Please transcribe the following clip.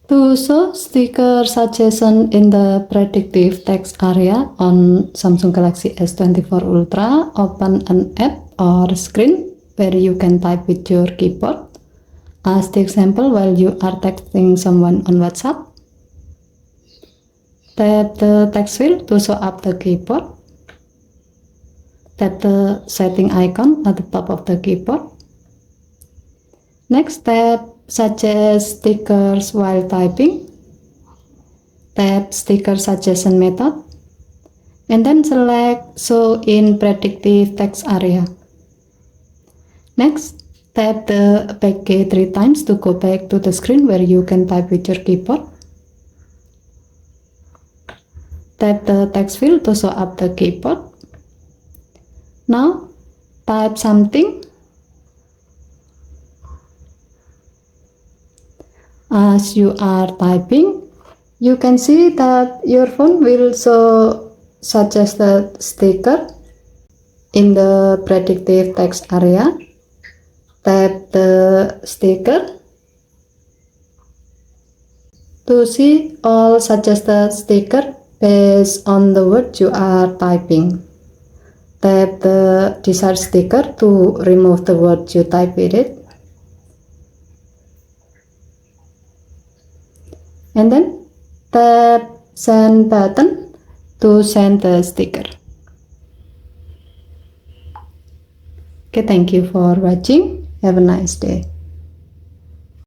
To show sticker suggestion in the predictive text area on Samsung Galaxy S24 Ultra, open an app or screen where you can type with your keyboard. As the example, while you are texting someone on WhatsApp, tap the text field to show up the keyboard. Tap the setting icon at the top of the keyboard. Next, tap Suggest stickers while typing. Tap Sticker Suggestion method. And then select Show in Predictive Text area. Next, tap the back key 3 times to go back to the screen where you can type with your keyboard. Tap the text field to show up the keyboard. Now, type something. As you are typing, you can see that your phone will show suggested sticker in the predictive text area. Tap the sticker to see all suggested sticker based on the word you are typing. Tap the desired sticker to remove the word you type with it. And then tap Send button to send the sticker. Okay, thank you for watching. Have a nice day.